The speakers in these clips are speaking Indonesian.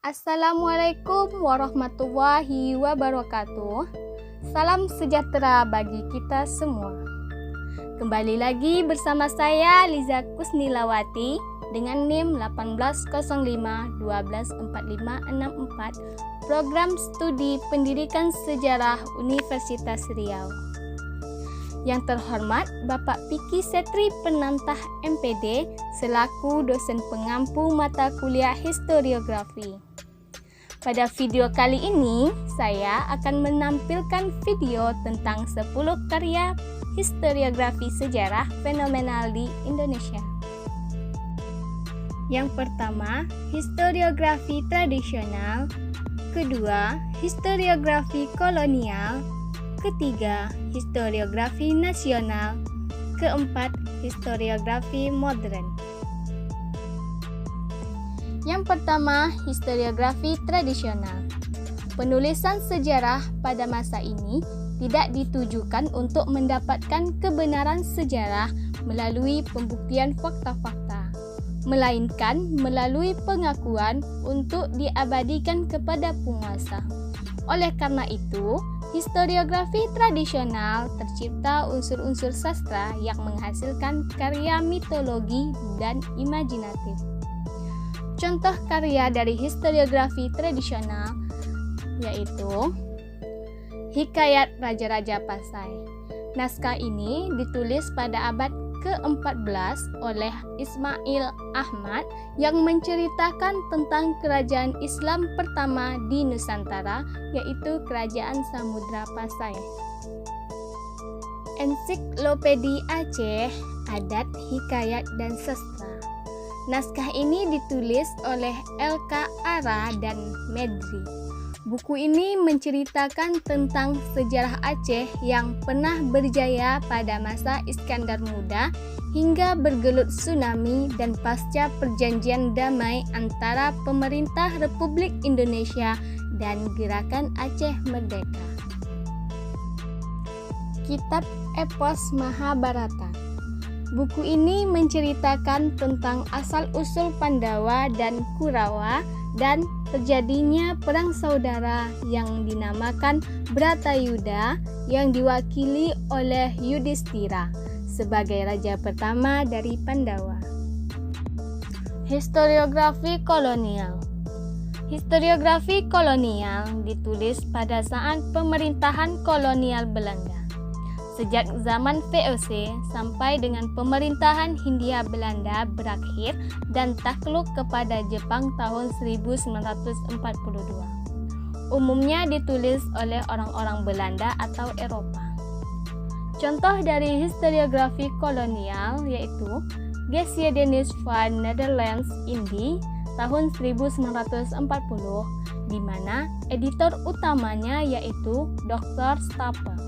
Assalamualaikum warahmatullahi wabarakatuh. Salam sejahtera bagi kita semua. Kembali lagi bersama saya Liza Kusnilawati dengan NIM 1805-124564, Program Studi Pendidikan Sejarah Universitas Riau. Yang terhormat Bapak Piki Setri Penantah MPD selaku dosen pengampu mata kuliah historiografi. Pada video kali ini, saya akan menampilkan video tentang 10 karya historiografi sejarah fenomenal di Indonesia. Yang pertama, historiografi tradisional. Kedua, historiografi kolonial. Ketiga, historiografi nasional. Keempat, historiografi modern. Yang pertama, historiografi tradisional. Penulisan sejarah pada masa ini tidak ditujukan untuk mendapatkan kebenaran sejarah melalui pembuktian fakta-fakta, melainkan melalui pengakuan untuk diabadikan kepada penguasa. Oleh karena itu, historiografi tradisional tercipta unsur-unsur sastra yang menghasilkan karya mitologi dan imajinatif. Contoh karya dari historiografi tradisional yaitu Hikayat Raja-Raja Pasai. Naskah ini ditulis pada abad ke-14 oleh Ismail Ahmad yang menceritakan tentang kerajaan Islam pertama di Nusantara, yaitu Kerajaan Samudra Pasai. Ensiklopedia Aceh, Adat, Hikayat, dan Sastra. Naskah ini ditulis oleh L.K. Ara dan Medri. Buku ini menceritakan tentang sejarah Aceh yang pernah berjaya pada masa Iskandar Muda hingga bergelut tsunami dan pasca perjanjian damai antara pemerintah Republik Indonesia dan Gerakan Aceh Merdeka. Kitab Epos Mahabharata. Buku ini menceritakan tentang asal-usul Pandawa dan Kurawa dan terjadinya perang saudara yang dinamakan Bratayuda yang diwakili oleh Yudhistira sebagai raja pertama dari Pandawa. Historiografi kolonial. Historiografi kolonial ditulis pada saat pemerintahan kolonial Belanda. Sejak zaman VOC sampai dengan pemerintahan Hindia Belanda berakhir dan takluk kepada Jepang tahun 1942. Umumnya ditulis oleh orang-orang Belanda atau Eropa. Contoh dari historiografi kolonial yaitu Geschiedenis van Nederlands Indie tahun 1940, di mana editor utamanya yaitu Dr. Stapel.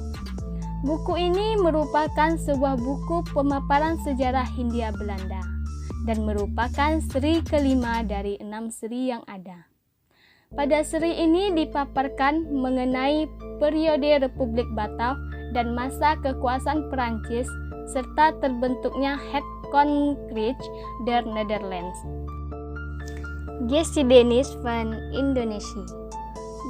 Buku ini merupakan sebuah buku pemaparan sejarah Hindia Belanda dan merupakan seri kelima dari 6 seri yang ada. Pada seri ini dipaparkan mengenai periode Republik Bataaf dan masa kekuasaan Perancis serta terbentuknya Het Koninkrijk der Nederlands. Geschiedenis van Indonesia.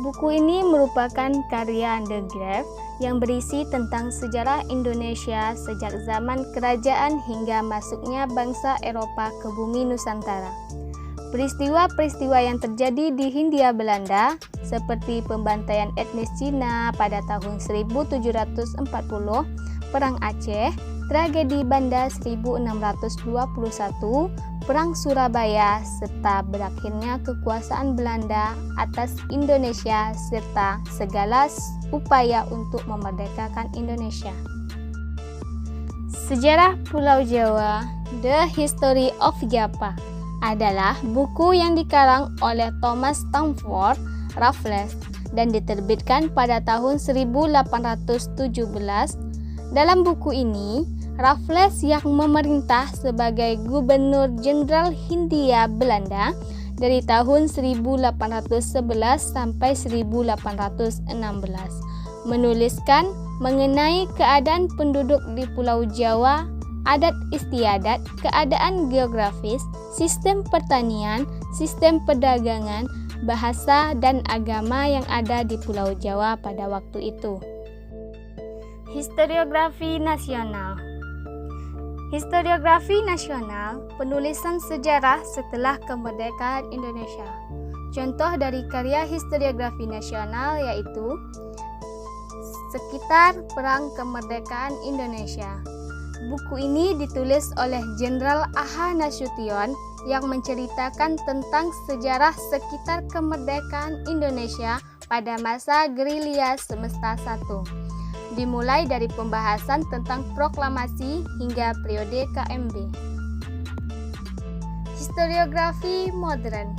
Buku ini merupakan karya De Graaf yang berisi tentang sejarah Indonesia sejak zaman kerajaan hingga masuknya bangsa Eropa ke bumi Nusantara. Peristiwa-peristiwa yang terjadi di Hindia Belanda seperti pembantaian etnis Cina pada tahun 1740, Perang Aceh, Tragedi Banda 1621, Perang Surabaya, serta berakhirnya kekuasaan Belanda atas Indonesia serta segala upaya untuk memerdekakan Indonesia. Sejarah Pulau Jawa, The History of Java, adalah buku yang dikarang oleh Thomas Stamford Raffles dan diterbitkan pada tahun 1817. Dalam buku ini, Raffles yang memerintah sebagai Gubernur Jenderal Hindia Belanda dari tahun 1811 sampai 1816 menuliskan mengenai keadaan penduduk di Pulau Jawa, adat istiadat, keadaan geografis, sistem pertanian, sistem perdagangan, bahasa, dan agama yang ada di Pulau Jawa pada waktu itu. Historiografi nasional. Historiografi nasional, penulisan sejarah setelah kemerdekaan Indonesia. Contoh dari karya historiografi nasional yaitu Sekitar Perang Kemerdekaan Indonesia. Buku ini ditulis oleh Jenderal A.H. Nasution yang menceritakan tentang sejarah sekitar kemerdekaan Indonesia pada masa gerilya semesta 1. Dimulai dari pembahasan tentang proklamasi hingga periode KMB. Historiografi modern.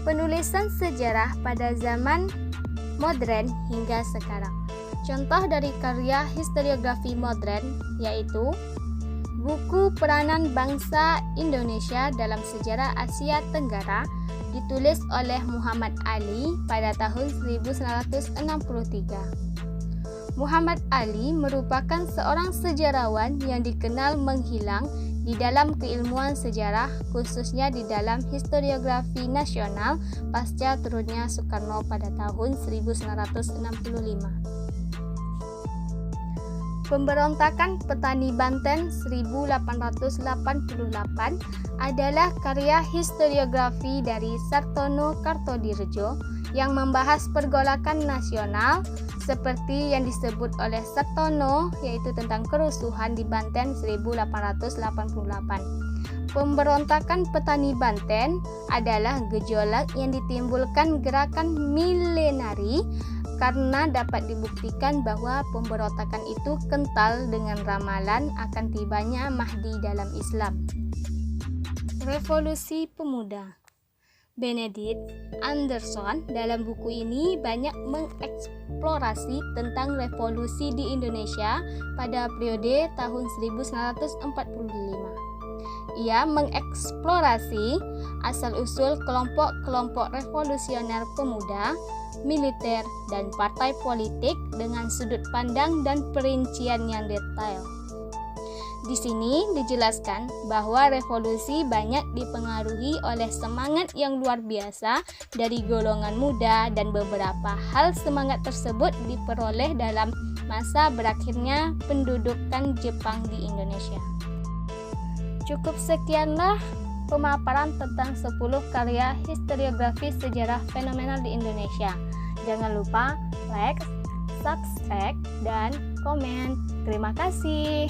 Penulisan sejarah pada zaman modern hingga sekarang. Contoh dari karya historiografi modern yaitu buku Peranan Bangsa Indonesia dalam Sejarah Asia Tenggara ditulis oleh Muhammad Ali pada tahun 1963. Muhammad Ali merupakan seorang sejarawan yang dikenal menghilang di dalam keilmuan sejarah, khususnya di dalam historiografi nasional pasca turunnya Soekarno pada tahun 1965. Pemberontakan Petani Banten 1888 adalah karya historiografi dari Sartono Kartodiredjo yang membahas pergolakan nasional seperti yang disebut oleh Sartono, yaitu tentang kerusuhan di Banten 1888. Pemberontakan Petani Banten adalah gejolak yang ditimbulkan gerakan milenari karena dapat dibuktikan bahwa pemberontakan itu kental dengan ramalan akan tibanya Mahdi dalam Islam. Revolusi Pemuda. Benedict Anderson dalam buku ini banyak mengeksplorasi tentang revolusi di Indonesia pada periode tahun 1945. Ia mengeksplorasi asal-usul kelompok-kelompok revolusioner pemuda, militer, dan partai politik dengan sudut pandang dan perincian yang detail. Di sini dijelaskan bahwa revolusi banyak dipengaruhi oleh semangat yang luar biasa dari golongan muda dan beberapa hal semangat tersebut diperoleh dalam masa berakhirnya pendudukan Jepang di Indonesia. Cukup sekianlah pemaparan tentang 10 karya historiografi sejarah fenomenal di Indonesia. Jangan lupa like, subscribe, dan komen. Terima kasih.